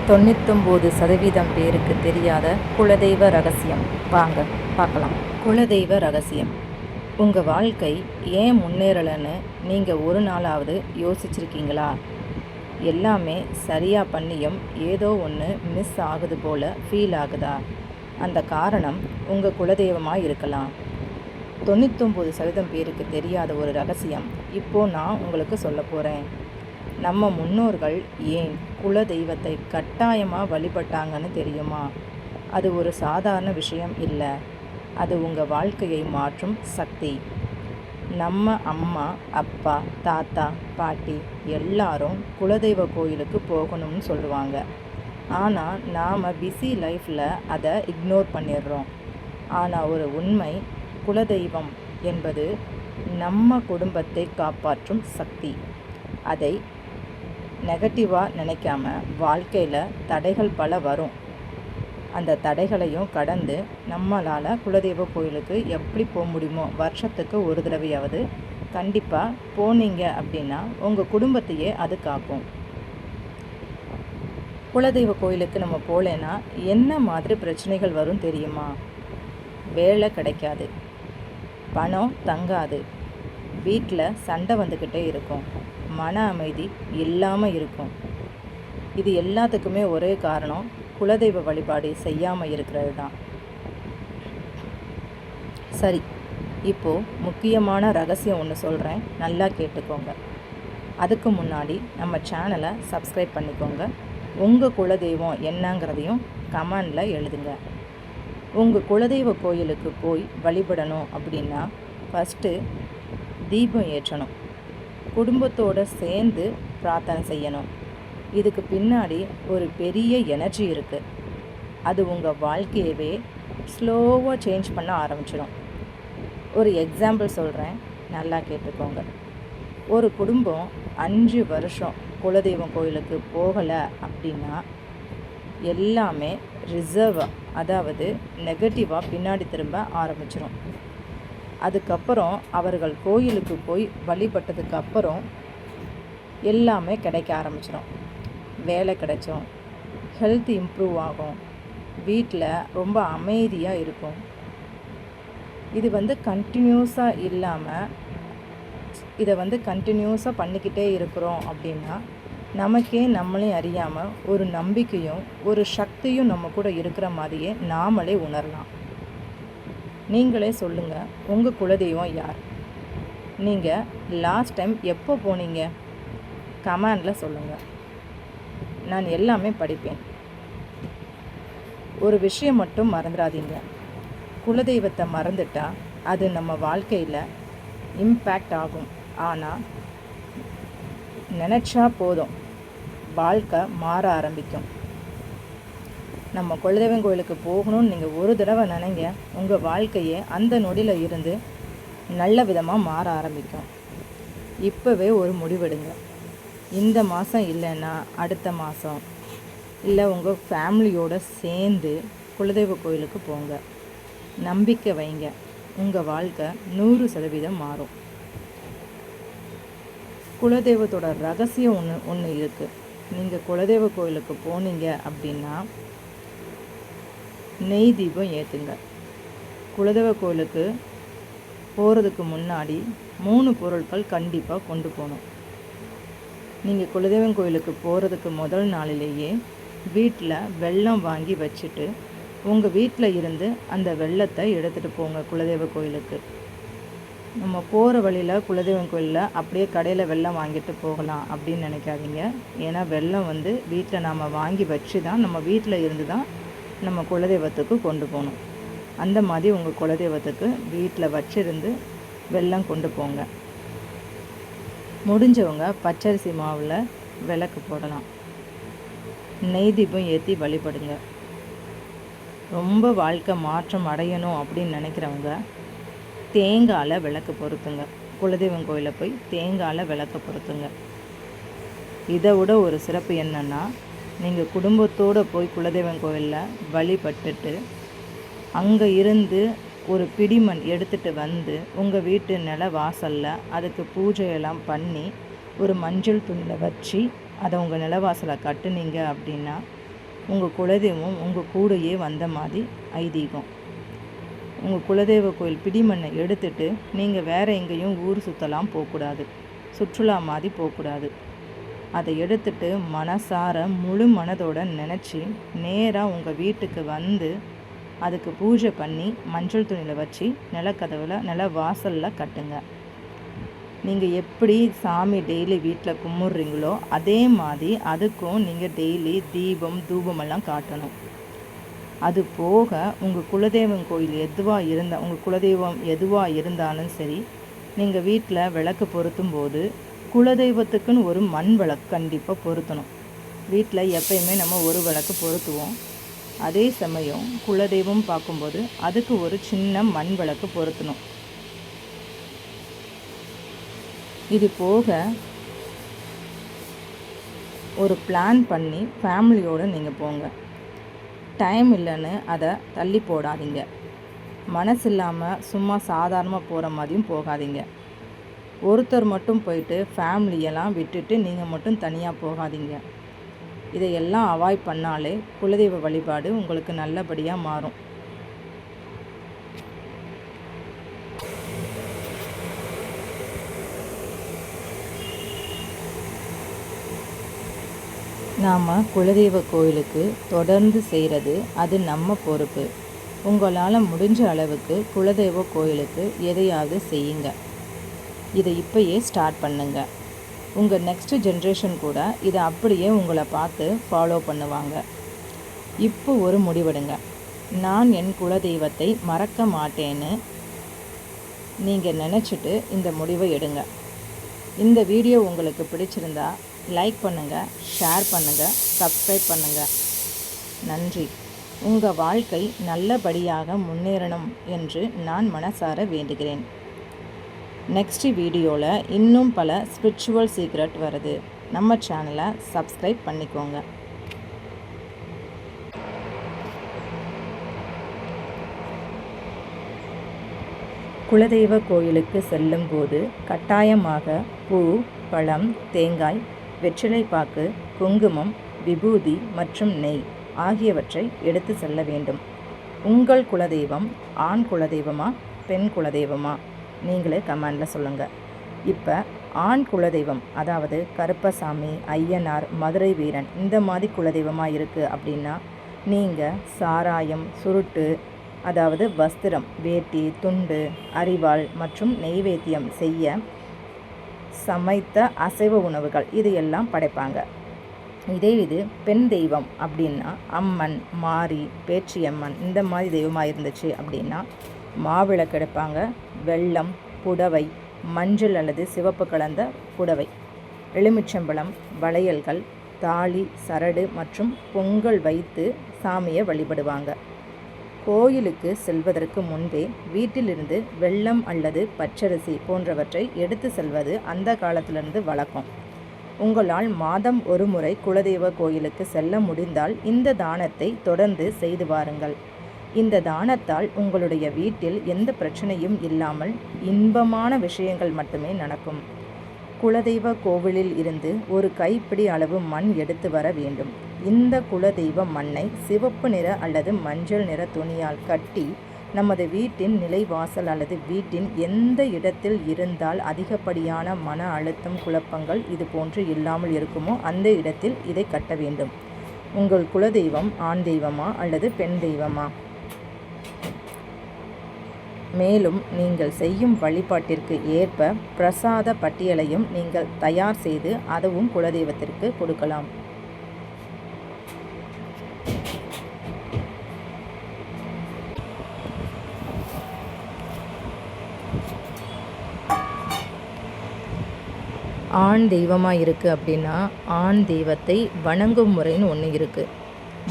99% பேருக்கு தெரியாத குலதெய்வ ரகசியம். வாங்க பார்க்கலாம். குலதெய்வ ரகசியம். உங்கள் வாழ்க்கை ஏன் முன்னேறலைன்னு நீங்கள் ஒரு நாளாவது யோசிச்சிருக்கீங்களா? எல்லாமே சரியாக பண்ணியும் ஏதோ ஒன்று மிஸ் ஆகுது போல் ஃபீல் ஆகுதா? அந்த காரணம் உங்கள் குலதெய்வமாக இருக்கலாம். 99% பேருக்கு தெரியாத ஒரு ரகசியம் இப்போது நான் உங்களுக்கு சொல்ல போகிறேன். நம்ம முன்னோர்கள் ஏன் குல தெய்வத்தை கட்டாயமாக வழிபட்டாங்கன்னு தெரியுமா? அது ஒரு சாதாரண விஷயம் இல்லை. அது உங்கள் வாழ்க்கையை மாற்றும் சக்தி. நம்ம அம்மா, அப்பா, தாத்தா, பாட்டி எல்லாரும் குலதெய்வ கோயிலுக்கு போகணும்னு சொல்லுவாங்க. ஆனால் நாம் பிஸி லைஃப்பில் அதை இக்னோர் பண்ணிடுறோம். ஆனால் ஒரு உண்மை, குலதெய்வம் என்பது நம்ம குடும்பத்தை காப்பாற்றும் சக்தி. அதை நெகட்டிவாக நினைக்காம, வாழ்க்கையில் தடைகள் பல வரும். அந்த தடைகளையும் கடந்து நம்மளால் குலதெய்வ கோயிலுக்கு எப்படி போக முடியுமோ வருஷத்துக்கு ஒரு தடவையாவது கண்டிப்பாக போனீங்க அப்படின்னா உங்கள் குடும்பத்தையே அது காக்கும். குலதெய்வ கோயிலுக்கு நம்ம போகலன்னா என்ன மாதிரி பிரச்சனைகள் வரும் தெரியுமா? வேலை கிடைக்காது, பணம் தங்காது, வீட்டில் சண்டை வந்துக்கிட்டே இருக்கும், மன அமைதி இல்லாமல் இருக்கும். இது எல்லாத்துக்குமே ஒரே காரணம், குலதெய்வ வழிபாடு செய்யாமல் இருக்கிறது தான். சரி, இப்போது முக்கியமான ரகசியம் ஒன்று சொல்கிறேன், நல்லா கேட்டுக்கோங்க. அதுக்கு முன்னாடி நம்ம சேனலை சப்ஸ்கிரைப் பண்ணிக்கோங்க. உங்கள் குலதெய்வம் என்னங்கிறதையும் கமெண்டில் எழுதுங்க. உங்கள் குலதெய்வ கோயிலுக்கு போய் வழிபடணும் அப்படின்னா ஃபஸ்ட்டு தீபம் ஏற்றணும், குடும்பத்தோடு சேர்ந்து பிரார்த்தனை செய்யணும். இதுக்கு பின்னாடி ஒரு பெரிய எனர்ஜி இருக்குது. அது உங்கள் வாழ்க்கையவே ஸ்லோவாக சேஞ்ச் பண்ண ஆரம்பிச்சிடும். ஒரு எக்ஸாம்பிள் சொல்கிறேன், நல்லா கேட்டுக்கோங்க. ஒரு குடும்பம் 5 வருஷம் குலதெய்வம் கோயிலுக்கு போகலை அப்படின்னா எல்லாமே ரிசர்வாக, அதாவது நெகட்டிவாக பின்னாடி திரும்ப ஆரம்பிச்சிடும். அதுக்கப்புறம் அவர்கள் கோயிலுக்கு போய் வழிபட்டதுக்கு அப்புறம் எல்லாமே கிடைக்க ஆரம்பிச்சிடும். வேலை கிடைச்சோம், ஹெல்த் இம்ப்ரூவ் ஆகும், வீட்டில் ரொம்ப அமைதியாக இருக்கும். இது கண்டினியூஸாக இல்லாமல், இதை கண்டினியூஸாக பண்ணிக்கிட்டே இருக்கிறோம் அப்படின்னா நமக்கே நம்மளே அறியாமல் ஒரு நம்பிக்கையும் ஒரு சக்தியும் நம்ம கூட இருக்கிற மாதிரியே நாமளே உணரலாம். நீங்களே சொல்லுங்கள், உங்கள் குலதெய்வம் யார்? நீங்கள் லாஸ்ட் டைம் எப்போ போனீங்க? கமெண்டில் சொல்லுங்கள், நான் எல்லாமே படிப்பேன். ஒரு விஷயம் மட்டும் மறந்துடாதீங்க, குலதெய்வத்தை மறந்துட்டால் அது நம்ம வாழ்க்கையில் இம்பேக்ட் ஆகும். ஆனால் நினச்சா போதும், வாழ்க்கை மாற ஆரம்பிக்கும். நம்ம குலதெய்வம் கோயிலுக்கு போகணும்னு நீங்கள் ஒரு தடவை நினைங்க, உங்கள் வாழ்க்கையே அந்த நொடியில் இருந்து நல்ல விதமாக மாற ஆரம்பிக்கும். இப்போவே ஒரு முடிவெடுங்க. இந்த மாதம் இல்லைன்னா அடுத்த மாதம், இல்லை உங்கள் ஃபேமிலியோடு சேர்ந்து குலதெய்வ கோயிலுக்கு போங்க. நம்பிக்கை வைங்க, உங்கள் வாழ்க்கை 100% மாறும். குலதெய்வத்தோட ரகசியம் ஒன்று இருக்குது. நீங்கள் குலதெய்வ கோயிலுக்கு போனீங்க அப்படின்னா நெய் தீபம் ஏற்றுங்க. குலதெய்வ கோயிலுக்கு போகிறதுக்கு முன்னாடி 3 பொருட்கள் கண்டிப்பாக கொண்டு போகணும். நீங்கள் குலதெய்வம் கோயிலுக்கு போகிறதுக்கு முதல் நாளிலேயே வீட்டில் வெல்லம் வாங்கி வச்சுட்டு உங்கள் வீட்டில் இருந்து அந்த வெல்லத்தை எடுத்துகிட்டு போங்க குலதெய்வ கோயிலுக்கு. நம்ம போகிற வழியில் குலதெய்வம் கோயிலில் அப்படியே கடையில் வெல்லம் வாங்கிட்டு போகலாம் அப்படின்னு நினைக்காதீங்க. ஏன்னா வெல்லம் வீட்டில் நாம் வாங்கி வச்சு தான் நம்ம வீட்டில் இருந்து தான் நம்ம குலதெய்வத்துக்கு கொண்டு போகணும். அந்த மாதிரி உங்கள் குலதெய்வத்துக்கு வீட்டில் வச்சிருந்து வெல்லம் கொண்டு போங்க. முடிஞ்சவங்க பச்சரிசி மாவில் விளக்கு போடலாம். நெய் தீபம் ஏற்றி வழிபடுங்க. ரொம்ப வாழ்க்கை மாற்றம் அடையணும் அப்படின்னு நினைக்கிறவங்க தேங்காயில் விளக்கு பொருத்துங்க. குலதெய்வம் கோயிலில் போய் தேங்காயில் விளக்கு பொருத்துங்க. இதை விட ஒரு சிறப்பு என்னென்னா, நீங்கள் குடும்பத்தோடு போய் குலதெய்வம் கோயிலில் வழிபட்டுட்டு அங்கே இருந்து ஒரு பிடிமண் எடுத்துகிட்டு வந்து உங்கள் வீட்டு நில வாசலில் அதுக்கு பூஜையெல்லாம் பண்ணி ஒரு மஞ்சள் துணியில் வச்சு அதை உங்கள் நிலவாசலை கட்டுனீங்க அப்படின்னா உங்கள் குலதெய்வம் உங்கள் கூடையே வந்த மாதிரி ஐதீகம். உங்கள் குலதெய்வ கோயில் பிடிமண்ணை எடுத்துட்டு நீங்கள் வேறு எங்கேயும் ஊர் சுற்றலாம் போகக்கூடாது, சுற்றுலா மாதிரி போகக்கூடாது. அதை எடுத்துட்டு மனசார முழு மனதோடு நினச்சி நேராக உங்கள் வீட்டுக்கு வந்து அதுக்கு பூஜை பண்ணி மஞ்சள் துணியில் வச்சு நில வாசலில் கட்டுங்க. நீங்கள் எப்படி சாமி டெய்லி வீட்டில் கும்பிட்றீங்களோ அதே மாதிரி அதுக்கும் நீங்கள் டெய்லி தீபம் தூபமெல்லாம் காட்டணும். அது போக உங்கள் குலதெய்வம் கோயில் உங்கள் குலதெய்வம் எதுவாக இருந்தாலும் சரி, நீங்கள் வீட்டில் விளக்கு பொருத்தும் போது குலதெய்வத்துக்குன்னு ஒரு மண் விளக்கு கண்டிப்பாக பொருத்தணும். வீட்டில் எப்பயுமே நம்ம ஒரு விளக்கு பொருத்துவோம். அதே சமயம் குலதெய்வம் பார்க்கும்போது அதுக்கு ஒரு சின்ன மண் விளக்கு பொருத்தணும். இது போக ஒரு பிளான் பண்ணி ஃபேமிலியோடு நீங்கள் போங்க. டைம் இல்லைன்னு அதை தள்ளி போடாதீங்க. மனசு இல்லாமல் சும்மா சாதாரணமாக போகிற மாதிரியும் போகாதீங்க. ஒருத்தர் மட்டும் போயிட்டு ஃபேமிலியெல்லாம் விட்டுட்டு நீங்கள் மட்டும் தனியாக போகாதீங்க. இதையெல்லாம் அவாய்ட் பண்ணாலே குலதெய்வ வழிபாடு உங்களுக்கு நல்லபடியாக மாறும். நாம் குலதெய்வ கோயிலுக்கு தொடர்ந்து செய்கிறது அது நம்ம பொறுப்பு. உங்களால் முடிஞ்ச அளவுக்கு குலதெய்வ கோயிலுக்கு எதையாவது செய்யுங்க. இதை இப்போயே ஸ்டார்ட் பண்ணுங்க. உங்கள் நெக்ஸ்ட் ஜென்ரேஷன் கூட இதை அப்படியே உங்களை பார்த்து ஃபாலோ பண்ணுவாங்க. இப்போ ஒரு முடிவெடுங்க. நான் என் குலதெய்வத்தை மறக்க மாட்டேன்னு நீங்கள் நினச்சிட்டு இந்த முடிவை எடுங்க. இந்த வீடியோ உங்களுக்கு பிடிச்சிருந்தா லைக் பண்ணுங்கள், ஷேர் பண்ணுங்கள், சப்ஸ்கிரைப் பண்ணுங்கள். நன்றி. உங்கள் வாழ்க்கை நல்லபடியாக முன்னேறணும் என்று நான் மனசார வேண்டுகிறேன். நெக்ஸ்ட் வீடியோவில் இன்னும் பல ஸ்பிரிச்சுவல் சீக்ரெட் வருது. நம்ம சேனலை சப்ஸ்கிரைப் பண்ணிக்கோங்க. குலதெய்வ கோயிலுக்கு செல்லும்போது கட்டாயமாக பூ, பழம், தேங்காய், வெற்றிலைப்பாக்கு, குங்குமம், விபூதி மற்றும் நெய் ஆகியவற்றை எடுத்து செல்ல வேண்டும். உங்கள் குலதெய்வம் ஆண் குலதெய்வமா, பெண் குலதெய்வமா? நீங்களே கமெண்டில் சொல்லுங்கள். இப்போ ஆண் குலதெய்வம், அதாவது கருப்பசாமி, ஐயனார், மதுரை வீரன் இந்த மாதிரி குலதெய்வமாக இருக்குது அப்படின்னா நீங்கள் சாராயம், சுருட்டு, அதாவது வஸ்திரம், வேட்டி, துண்டு, அரிவாள் மற்றும் நெய்வேத்தியம் செய்ய சமைத்த அசைவ உணவுகள் இது எல்லாம் படைப்பாங்க. இது பெண் தெய்வம் அப்படின்னா அம்மன், மாரி, பேச்சியம்மன் இந்த மாதிரி தெய்வமாக இருந்துச்சு அப்படின்னா மாவிளக்கு எடுப்பாங்க. வெல்லம், புடவை, மஞ்சள் அல்லது சிவப்பு கலந்த புடவை, எலுமிச்சம்பழம், வளையல்கள், தாலி, சரடு மற்றும் பொங்கல் வைத்து சாமியை வழிபடுவாங்க. கோயிலுக்கு செல்வதற்கு முன்பே வீட்டிலிருந்து வெல்லம் அல்லது பச்சரிசி போன்றவற்றை எடுத்து செல்வது அந்த காலத்திலிருந்து வழக்கம். உங்களால் மாதம் ஒரு முறை குலதெய்வ கோயிலுக்கு செல்ல முடிந்தால் இந்த தானத்தை தொடர்ந்து செய்து வாருங்கள். இந்த தானத்தால் உங்களுடைய வீட்டில் எந்த பிரச்சனையும் இல்லாமல் இன்பமான விஷயங்கள் மட்டுமே நடக்கும். குலதெய்வ கோவிலில் இருந்து ஒரு கைப்பிடி அளவு மண் எடுத்து வர வேண்டும். இந்த குலதெய்வ மண்ணை சிவப்பு நிற அல்லது மஞ்சள் நிற துணியால் கட்டி நமது வீட்டின் நிலைவாசல் அல்லது வீட்டின் எந்த இடத்தில் இருந்தால் அதிகப்படியான மன அழுத்தம், குழப்பங்கள் இது போன்று இல்லாமல் இருக்குமோ அந்த இடத்தில் இதை கட்ட வேண்டும். உங்கள் குலதெய்வம் ஆண் தெய்வமா அல்லது பெண் தெய்வமா? மேலும் நீங்கள் செய்யும் வழிபாட்டிற்கு ஏற்ப பிரசாத பட்டியலையும் நீங்கள் தயார் செய்து அதுவும் குலதெய்வத்திற்கு கொடுக்கலாம். ஆண் தெய்வமாக இருக்குது அப்படின்னா ஆண் தெய்வத்தை வணங்கும் முறைன்னு ஒன்று இருக்குது.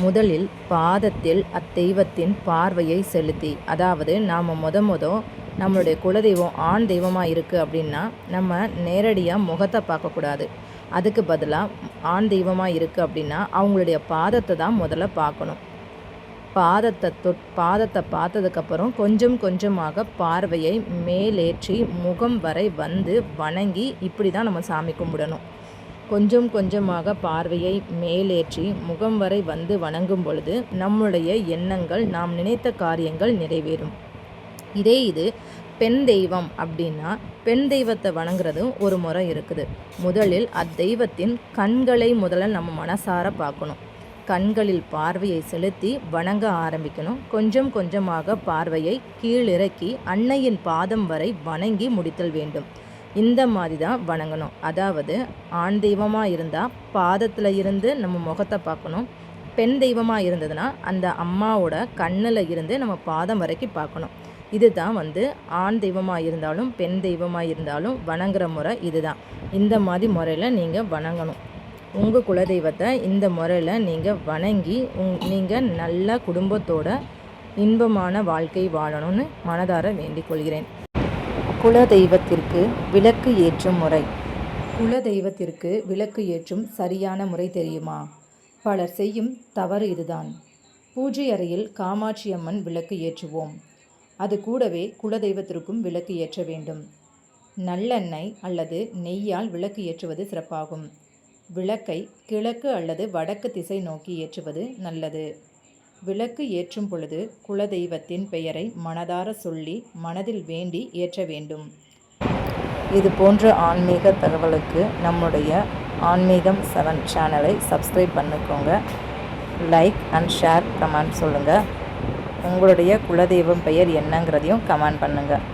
முதலில் பாதத்தில் அத்தெய்வத்தின் பார்வையை செலுத்தி, அதாவது நாம் நம்மளுடைய குலதெய்வம் ஆண் தெய்வமாக இருக்குது அப்படின்னா நம்ம நேரடியாக முகத்தை பார்க்கக்கூடாது. அதுக்கு பதிலாக ஆண் தெய்வமாக இருக்குது அப்படின்னா அவங்களுடைய பாதத்தை தான் முதல்ல பார்க்கணும். பாதத்தை பார்த்ததுக்கப்புறம் கொஞ்சம் கொஞ்சமாக பார்வையை மேலேற்றி முகம் வரை வந்து வணங்கி இப்படி தான் நம்ம சாமி கும்பிடணும். கொஞ்சம் கொஞ்சமாக பார்வையை மேலேற்றி முகம் வரை வந்து வணங்கும் பொழுது நம்முடைய எண்ணங்கள், நாம் நினைத்த காரியங்கள் நிறைவேறும். இது பெண் தெய்வம் அப்படின்னா, பெண் தெய்வத்தை வணங்குறதும் ஒரு முறை இருக்குது. முதலில் அத்தெய்வத்தின் கண்களை முதல்ல நம்ம மனசார பார்க்கணும். கண்களில் பார்வையை செலுத்தி வணங்க ஆரம்பிக்கணும். கொஞ்சம் கொஞ்சமாக பார்வையை கீழிறக்கி அன்னையின் பாதம் வரை வணங்கி முடித்தல் வேண்டும். இந்த மாதிரி தான் வணங்கணும். அதாவது ஆண் தெய்வமாக இருந்தால் பாதத்தில் இருந்து நம்ம முகத்தை பார்க்கணும். பெண் தெய்வமாக இருந்ததுன்னா அந்த அம்மாவோட கண்ணில் இருந்து நம்ம பாதம் வரைக்கும் பார்க்கணும். இதுதான் ஆண் தெய்வமாக இருந்தாலும் பெண் தெய்வமாக இருந்தாலும் வணங்குற முறை இதுதான். இந்த மாதிரி முறையில் நீங்கள் வணங்கணும். உங்கள் குலதெய்வத்தை இந்த முறையில் நீங்கள் வணங்கி நீங்கள் நல்ல குடும்பத்தோட இன்பமான வாழ்க்கை வாழணும்னு மனதார வேண்டிக் கொள்கிறேன். குலதெய்வத்திற்கு விளக்கு ஏற்றும் முறை. குலதெய்வத்திற்கு விளக்கு ஏற்றும் சரியான முறை தெரியுமா? பலர் செய்யும் தவறு இதுதான். பூஜை அறையில் காமாட்சி அம்மன் விளக்கு ஏற்றுவோம். அது கூடவே குலதெய்வத்திற்கும் விளக்கு ஏற்ற வேண்டும். நல்லெண்ணெய் அல்லது நெய்யால் விளக்கு ஏற்றுவது சிறப்பாகும். விளக்கை கிழக்கு அல்லது வடக்கு திசை நோக்கி ஏற்றுவது நல்லது. விளக்கு ஏற்றும் பொழுது குலதெய்வத்தின் பெயரை மனதார சொல்லி மனதில் வேண்டி ஏற்ற வேண்டும். இது போன்ற ஆன்மீக தகவலுக்கு நம்முடைய ஆன்மீகம் 7 சேனலை சப்ஸ்கிரைப் பண்ணிக்கோங்க. லைக் அண்ட் ஷேர், கமெண்ட் சொல்லுங்கள். உங்களுடைய குலதெய்வம் பெயர் என்னங்கிறதையும் கமெண்ட் பண்ணுங்கள்.